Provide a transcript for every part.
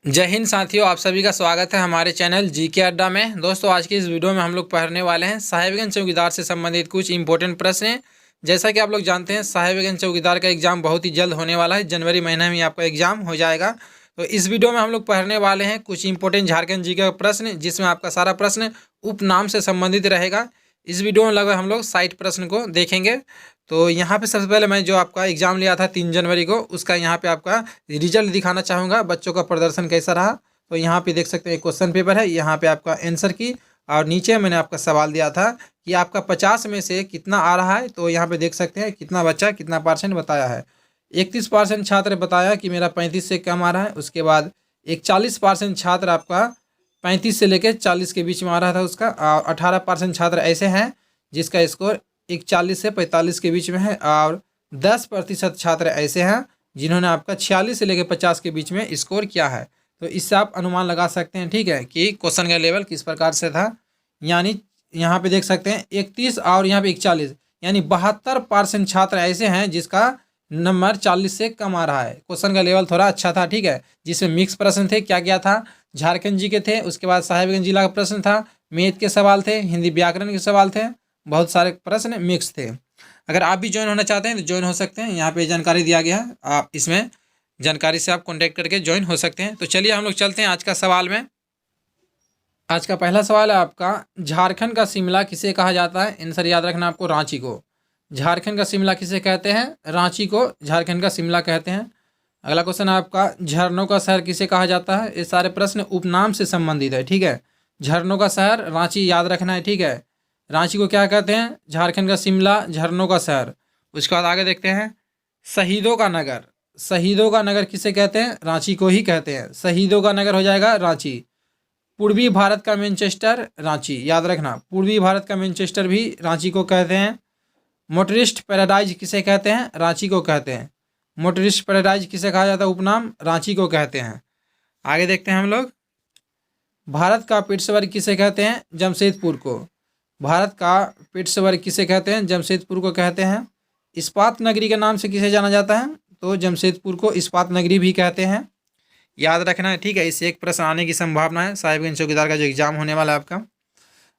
जय हिंद साथियों, आप सभी का स्वागत है हमारे चैनल जीके अड्डा में। दोस्तों, आज की इस वीडियो में हम लोग पढ़ने वाले हैं साहिबगंज चौकीदार से संबंधित कुछ इंपॉर्टेंट प्रश्न हैं। जैसा कि आप लोग जानते हैं, साहिबगंज चौकीदार का एग्जाम बहुत ही जल्द होने वाला है। जनवरी महीने में आपका एग्जाम हो जाएगा। तो इस वीडियो में हम लोग पढ़ने वाले हैं कुछ इंपॉर्टेंट झारखंड जी का प्रश्न, जिसमें आपका सारा प्रश्न उपनाम से संबंधित रहेगा। इस वीडियो में लगभग हम लोग 60 प्रश्न को देखेंगे। तो यहाँ पे सबसे पहले मैं जो आपका एग्ज़ाम लिया था 3 जनवरी को, उसका यहाँ पे आपका रिजल्ट दिखाना चाहूँगा, बच्चों का प्रदर्शन कैसा रहा। तो यहाँ पे देख सकते हैं क्वेश्चन पेपर है, यहाँ पे आपका आंसर की और नीचे मैंने आपका सवाल दिया था कि आपका 50 में से कितना आ रहा है। तो यहाँ पे देख सकते हैं कितना बच्चा कितना परसेंट बताया है। 31% छात्र बताया कि मेरा 35 से कम आ रहा है। उसके बाद एक 40% छात्र आपका 35 से लेकर 40 के बीच में आ रहा था उसका, और 18% छात्र ऐसे हैं जिसका स्कोर 41 से 45 के बीच में है, और 10% छात्र ऐसे हैं जिन्होंने आपका 46 से लेकर 50 के बीच में स्कोर किया है। तो इससे आप अनुमान लगा सकते हैं, ठीक है, कि क्वेश्चन का लेवल किस प्रकार से था। यानी यहाँ पे देख सकते हैं 31 और यहाँ पे 41, यानी 72% छात्र ऐसे हैं जिसका नंबर 40 से कम आ रहा है। क्वेश्चन का लेवल थोड़ा अच्छा था, ठीक है, जिसमें मिक्स प्रश्न थे। क्या क्या था? झारखंड जी के थे, उसके बाद साहिबगंज जिला का प्रश्न था, मैथ के सवाल थे, हिंदी व्याकरण के सवाल थे, बहुत सारे प्रश्न मिक्स थे। अगर आप भी ज्वाइन होना चाहते हैं तो ज्वाइन हो सकते हैं। यहाँ पे जानकारी दिया गया है, आप इसमें जानकारी से आप कॉन्टैक्ट करके ज्वाइन हो सकते हैं। तो चलिए हम लोग चलते हैं आज का सवाल में। आज का पहला सवाल है आपका, झारखंड का शिमला किसे कहा जाता है? आंसर याद रखना आपको, रांची को। झारखंड का शिमला किसे कहते हैं? रांची को झारखंड का शिमला कहते हैं। अगला क्वेश्चन है आपका, झरनों का शहर किसे कहा जाता है? ये सारे प्रश्न उपनाम से संबंधित है, ठीक है। झरनों का शहर रांची याद रखना है, ठीक है। रांची को क्या कहते हैं? झारखंड का शिमला, झरनों का शहर। उसके बाद आगे देखते हैं, शहीदों का नगर। शहीदों का नगर किसे कहते हैं? रांची को ही कहते हैं। शहीदों का नगर हो जाएगा रांची। पूर्वी भारत का मैनचेस्टर, रांची याद रखना। पूर्वी भारत का मैनचेस्टर भी रांची को कहते हैं। मोटरिस्ट पैराडाइज किसे कहते हैं? रांची को कहते हैं। मोटरिस्ट पैराडाइज किसे कहा जाता है? उपनाम रांची को कहते हैं। आगे देखते हैं हम लोग, भारत का पिट्सबर्ग किसे कहते हैं? जमशेदपुर को। भारत का पिट्सबर्ग किसे कहते हैं? जमशेदपुर को कहते हैं। इस्पात नगरी के नाम से किसे जाना जाता है? तो जमशेदपुर को इस्पात नगरी भी कहते हैं। याद रखना है, ठीक है। इससे एक प्रश्न आने की संभावना है साहिबगंज चौकीदार का जो एग्जाम होने वाला है आपका।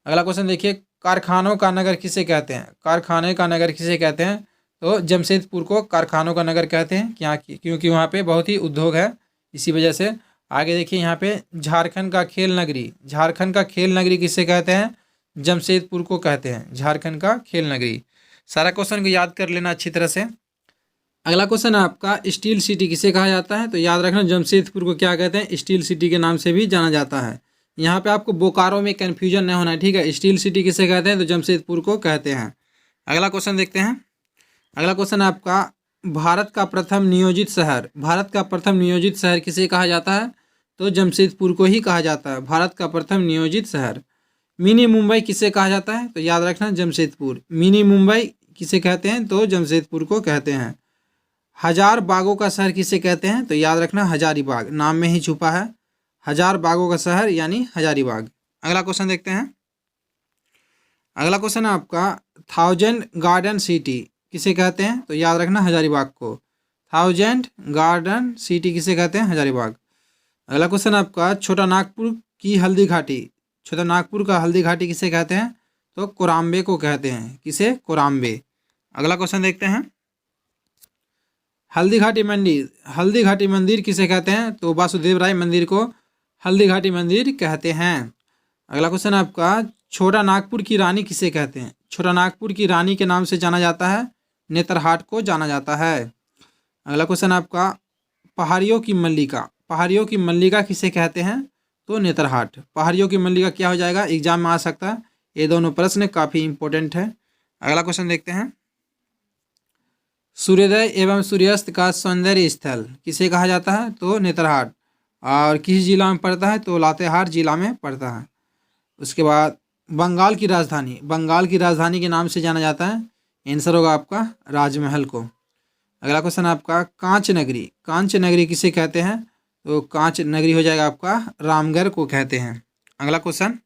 अगला क्वेश्चन देखिए, कारखानों का नगर किसे कहते हैं? कारखाने का नगर किसे कहते हैं? तो जमशेदपुर को कारखानों का नगर कहते हैं, क्या क्योंकि वहाँ पे बहुत ही उद्योग है, इसी वजह से। आगे देखिए यहाँ पे, झारखंड का खेल नगरी। झारखंड का खेल नगरी किसे कहते हैं? जमशेदपुर को कहते हैं, झारखंड का खेल नगरी। सारा क्वेश्चन को याद कर लेना अच्छी तरह से। अगला क्वेश्चन है आपका, स्टील सिटी किसे कहा जाता है? तो याद रखना, जमशेदपुर को क्या कहते हैं? स्टील सिटी के नाम से भी जाना जाता है। यहाँ पे आपको बोकारो में कन्फ्यूजन नहीं होना है, ठीक है। स्टील सिटी किसे कहते हैं? तो जमशेदपुर को कहते हैं। अगला क्वेश्चन देखते हैं। अगला क्वेश्चन है आपका, भारत का प्रथम नियोजित शहर। भारत का प्रथम नियोजित शहर किसे कहा जाता है? तो जमशेदपुर को ही कहा जाता है, भारत का प्रथम नियोजित शहर। मिनी मुंबई किसे कहा जाता है? तो याद रखना, जमशेदपुर। मिनी मुंबई किसे कहते हैं? तो जमशेदपुर को कहते हैं। हजार बागों का शहर किसे कहते हैं? तो याद रखना, हजारीबाग, नाम में ही छुपा है। हजार बागों का शहर यानी हजारीबाग। अगला क्वेश्चन देखते हैं। अगला क्वेश्चन है आपका, थाउजेंड गार्डन सिटी किसे कहते हैं? तो याद रखना, हजारीबाग को। थाउजेंड गार्डन सिटी किसे कहते हैं? हजारीबाग। अगला क्वेश्चन आपका, छोटा नागपुर की हल्दी घाटी। छोटा नागपुर का हल्दी घाटी किसे कहते हैं? तो कोराम्बे को कहते हैं। किसे? कोराम्बे। अगला क्वेश्चन देखते हैं, हल्दी घाटी मंदिर। हल्दी घाटी मंदिर किसे कहते हैं? तो वासुदेव राय मंदिर को हल्दी घाटी मंदिर कहते हैं। अगला क्वेश्चन आपका, छोटा नागपुर की रानी किसे कहते हैं? छोटा नागपुर की रानी के नाम से जाना जाता है, नेतरहाट को जाना जाता है। अगला क्वेश्चन आपका, पहाड़ियों की मल्लिका। पहाड़ियों की मल्लिका किसे कहते हैं? तो नेतरहाट। पहाड़ियों की मल्लिका क्या हो जाएगा? एग्जाम में आ सकता है। ये दोनों प्रश्न काफ़ी इंपॉर्टेंट है। अगला क्वेश्चन देखते हैं, सूर्योदय एवं सूर्यास्त का सौंदर्य स्थल किसे कहा जाता है? तो नेतरहाट। और किस जिला में पड़ता है? तो लातेहार जिला में पड़ता है। उसके बाद, बंगाल की राजधानी। बंगाल की राजधानी के नाम से जाना जाता है, आंसर होगा आपका राजमहल को। अगला क्वेश्चन आपका, कांच नगरी। कांच नगरी किसे कहते हैं? तो कांच नगरी हो जाएगा आपका रामगढ़ को कहते हैं। अगला क्वेश्चन,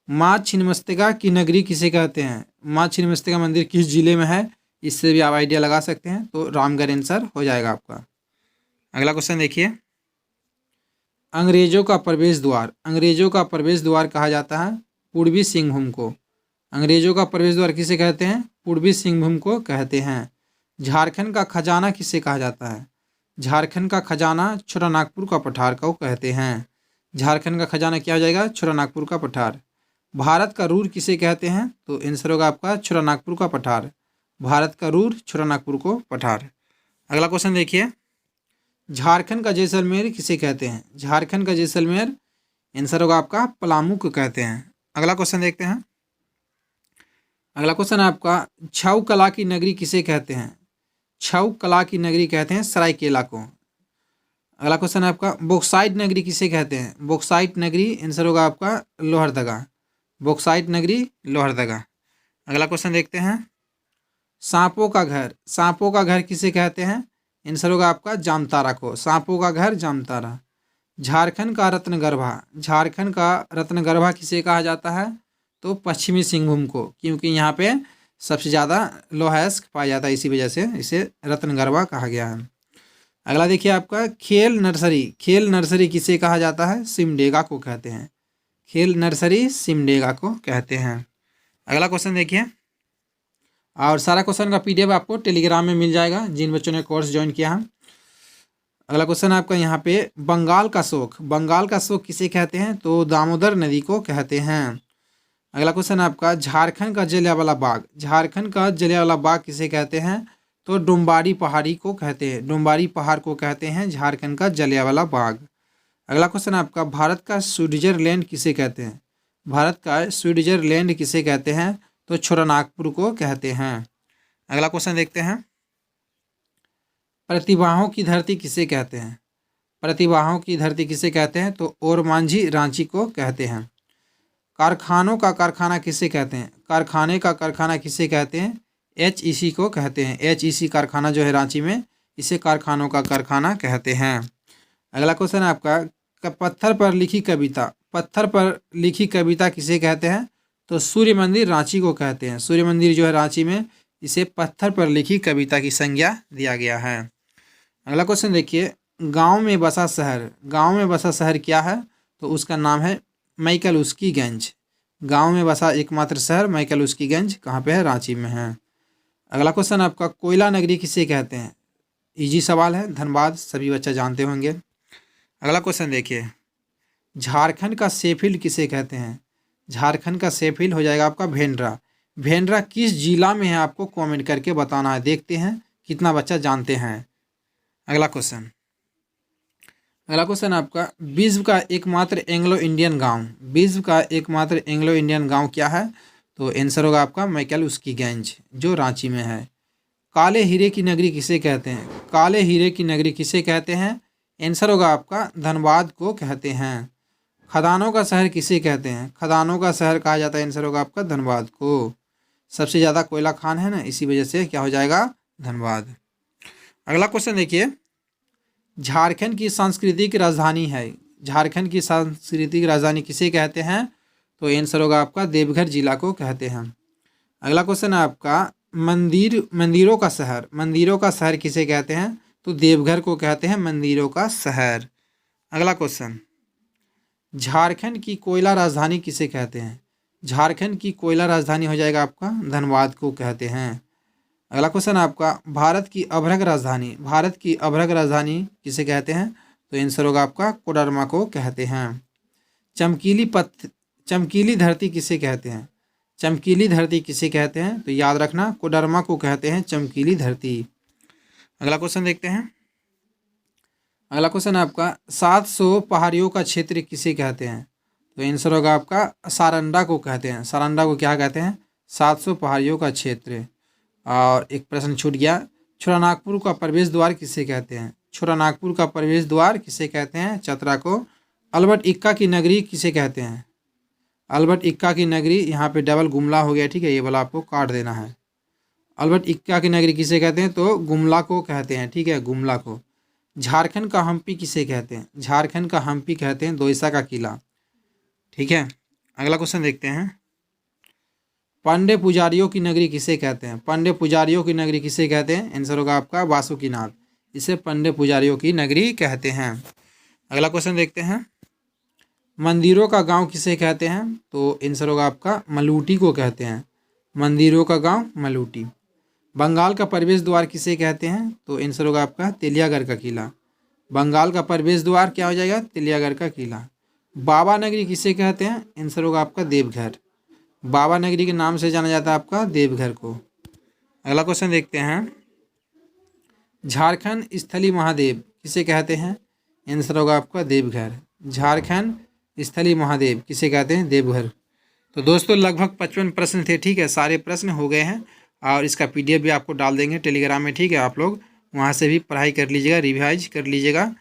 माँ छिन्नमस्तिका की नगरी किसे कहते हैं? माँ छिन्नमस्तिका मंदिर किस जिले में है? इससे भी आप आइडिया लगा सकते हैं। तो रामगढ़ आंसर हो जाएगा आपका। अगला क्वेश्चन देखिए, अंग्रेजों का प्रवेश द्वार, अंग्रेजों का प्रवेश द्वार कहा जाता है पूर्वी सिंहभूम को। अंग्रेजों का प्रवेश द्वार किसे कहते हैं? पूर्वी सिंहभूम को कहते हैं। झारखंड का खजाना किसे कहा जाता है? झारखंड का खजाना छोटानागपुर का पठार को कहते हैं। झारखंड का खजाना क्या हो जाएगा? छोटानागपुर का पठार। भारत का रूर किसे कहते हैं? तो आंसर होगा आपका छोटानागपुर का पठार। भारत का रूर छोटानागपुर को पठार। अगला क्वेश्चन देखिए, झारखंड का जैसलमेर किसे कहते हैं? झारखंड का जैसलमेर आंसर होगा आपका पलामू को कहते हैं। अगला क्वेश्चन देखते हैं। अगला क्वेश्चन है आपका, छऊ कला की नगरी किसे कहते हैं? छऊ कला की नगरी कहते हैं सरायकेला को। अगला क्वेश्चन है आपका, बॉक्साइट नगरी किसे कहते हैं? बॉक्साइट नगरी आंसर होगा आपका लोहरदगा। बॉक्साइट नगरी लोहरदगा। अगला क्वेश्चन देखते हैं, सांपों का घर, सांपों का घर किसे कहते हैं? आंसर होगा आपका जामतारा को। सांपों का घर जामतारा। झारखंड का रत्नगर्भा, झारखंड का रत्नगर्भा किसे कहा जाता है? तो पश्चिमी सिंहभूम को, क्योंकि यहाँ पे सबसे ज़्यादा लोहायस्क पाया जाता है, इसी वजह से इसे रत्नगर्भा कहा गया है। अगला देखिए आपका, खेल नर्सरी, खेल नर्सरी किसे कहा जाता है? सिमडेगा को कहते हैं। खेल नर्सरी सिमडेगा को कहते हैं। अगला क्वेश्चन देखिए, और सारा क्वेश्चन का PDF आपको टेलीग्राम में मिल जाएगा जिन बच्चों ने कोर्स ज्वाइन किया है। अगला क्वेश्चन आपका यहाँ पे, बंगाल का शोक, बंगाल का शोक किसे कहते हैं? तो दामोदर नदी को कहते हैं। अगला क्वेश्चन आपका, झारखंड का जलियांवाला बाग, झारखंड का जलियांवाला बाग किसे कहते हैं? तो डुम्बारी पहाड़ी को कहते हैं। डुम्बारी पहाड़ को कहते हैं झारखंड का जलियांवाला बाग। अगला क्वेश्चन आपका, भारत का स्विट्जरलैंड किसे कहते हैं? भारत का स्विट्जरलैंड किसे कहते हैं? तो छोटानागपुर को कहते हैं। अगला क्वेश्चन देखते हैं, प्रतिभाओं की धरती किसे कहते हैं? प्रतिभाओं की धरती किसे कहते हैं? तो ओरमांझी रांची को कहते हैं। कारखानों का कारखाना किसे कहते हैं? कारखाने का कारखाना किसे कहते हैं? HEC को कहते हैं। HEC कारखाना जो है रांची में, इसे कारखानों का कारखाना कहते हैं। अगला क्वेश्चन है आपका, पत्थर पर लिखी कविता, पत्थर पर लिखी कविता किसे कहते हैं? तो सूर्य मंदिर रांची को कहते हैं। सूर्य मंदिर जो है रांची में, इसे पत्थर पर लिखी कविता की संज्ञा दिया गया है। अगला क्वेश्चन देखिए, गांव में बसा शहर, गांव में बसा शहर क्या है? तो उसका नाम है मैकलुस्कीगंज। गांव में बसा एकमात्र शहर मैकलुस्कीगंज कहाँ पे है? रांची में है। अगला क्वेश्चन आपका, कोयला नगरी किसे कहते हैं? इजी सवाल है, धन्यवाद, सभी बच्चा जानते होंगे। अगला क्वेश्चन देखिए, झारखंड का शेफील्ड किसे कहते हैं? झारखंड का शेफील्ड हो जाएगा आपका भेंडरा। भेंडरा किस जिला में है? आपको कमेंट करके बताना है। देखते हैं कितना बच्चा जानते हैं। अगला क्वेश्चन, अगला क्वेश्चन आपका, विश्व का एकमात्र एंग्लो इंडियन गांव, विश्व का एकमात्र एंग्लो इंडियन गांव क्या है? तो आंसर होगा आपका मैकलुस्कीगंज जो रांची में है। काले हीरे की नगरी किसे कहते हैं? काले हीरे की नगरी किसे कहते हैं? आंसर होगा आपका धनबाद को कहते हैं। खदानों का शहर किसे कहते हैं? खदानों का शहर कहा जाता है, आंसर होगा आपका धनबाद को। सबसे ज़्यादा कोयला खान है ना, इसी वजह से क्या हो जाएगा? धनबाद। अगला क्वेश्चन देखिए, झारखंड की सांस्कृतिक राजधानी है, झारखंड की सांस्कृतिक राजधानी किसे कहते हैं? तो आंसर होगा आपका देवघर जिला को कहते हैं। अगला क्वेश्चन है आपका, मंदिरों का शहर, मंदिरों का शहर किसे कहते हैं? तो देवघर को कहते हैं मंदिरों का शहर। अगला क्वेश्चन, झारखंड की कोयला राजधानी किसे कहते हैं? झारखंड की कोयला राजधानी हो जाएगा आपका धनबाद को कहते हैं। अगला क्वेश्चन आपका, भारत की अभ्रक राजधानी, भारत की अभ्रक राजधानी किसे कहते हैं? तो आंसर होगा आपका कोडरमा को कहते हैं। चमकीली धरती किसे कहते हैं? चमकीली धरती किसे कहते हैं? तो याद रखना कोडरमा को कहते हैं चमकीली धरती। अगला क्वेश्चन देखते हैं। अगला क्वेश्चन आपका, 700 पहाड़ियों का क्षेत्र किसे कहते हैं? तो आंसर होगा आपका सारंडा को कहते हैं। सारंडा को क्या कहते हैं? 700 पहाड़ियों का क्षेत्र। और एक प्रश्न छूट गया, छोटानागपुर का प्रवेश द्वार किसे कहते हैं? छोटानागपुर का प्रवेश द्वार किसे कहते हैं? चतरा को। अल्बर्ट इक्का की नगरी किसे कहते हैं? अल्बर्ट इक्का की नगरी, यहाँ पे डबल गुमला हो गया, ठीक है, ये वाला आपको काट देना है। अल्बर्ट इक्का की नगरी किसे कहते हैं? तो गुमला को कहते हैं, ठीक है, गुमला को। झारखंड का हम्पी किसे कहते हैं? झारखंड का हम्पी कहते हैं दोईसा का किला, ठीक है। अगला क्वेश्चन देखते हैं, पांडे पुजारियों की नगरी किसे कहते हैं? पांडे पुजारियों की नगरी किसे कहते हैं? आंसर होगा आपका वासुकीनाथ, इसे पांडे पुजारियों की नगरी कहते हैं। अगला क्वेश्चन देखते हैं, मंदिरों का गांव किसे कहते हैं? तो आंसर होगा आपका मलूटी को कहते हैं। मंदिरों का गांव मलूटी। बंगाल का प्रवेश द्वार किसे कहते हैं? तो आंसर होगा आपका तेलियागढ़ का किला। बंगाल का प्रवेश द्वार क्या हो जाएगा? तेलियागढ़ का किला। बाबा नगरी किसे कहते हैं? आंसर होगा आपका देवघर। बाबा नगरी के नाम से जाना जाता है आपका देवघर को। अगला क्वेश्चन देखते हैं, झारखंड स्थलीय महादेव किसे कहते हैं? आंसर होगा आपका देवघर। झारखंड स्थलीय महादेव किसे कहते हैं? देवघर। तो दोस्तों लगभग 55 प्रश्न थे, ठीक है, सारे प्रश्न हो गए हैं और इसका PDF भी आपको डाल देंगे टेलीग्राम में, ठीक है, आप लोग वहाँ से भी पढ़ाई कर लीजिएगा, रिवाइज कर लीजिएगा।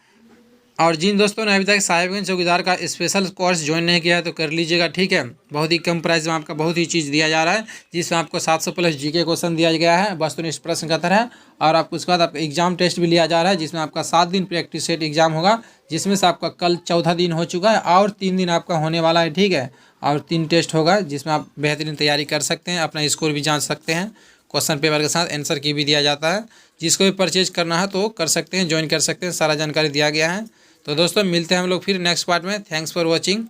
और जिन दोस्तों ने अभी तक साहिबगंज चौकीदार का स्पेशल कोर्स ज्वाइन नहीं किया है तो कर लीजिएगा, ठीक है। बहुत ही कम प्राइस में आपका बहुत ही चीज़ दिया जा रहा है, जिसमें आपको 700 प्लस GK क्वेश्चन दिया गया है वस्तुनिष्ठ प्रश्न का तरह। और आपको उसके बाद आपका एग्जाम टेस्ट भी लिया जा रहा है, जिसमें आपका 7 दिन प्रैक्टिस सेट एग्जाम होगा, जिसमें से आपका कल 14 दिन हो चुका है और 3 दिन आपका होने वाला है, ठीक है। और 3 टेस्ट होगा जिसमें आप बेहतरीन तैयारी कर सकते हैं, अपना स्कोर भी जांच सकते हैं। क्वेश्चन पेपर के साथ आंसर की भी दिया जाता है। जिसको भी परचेज करना है तो कर सकते हैं, ज्वाइन कर सकते हैं, सारा जानकारी दिया गया है। तो दोस्तों मिलते हैं हम लोग फिर नेक्स्ट पार्ट में। Thanks for watching.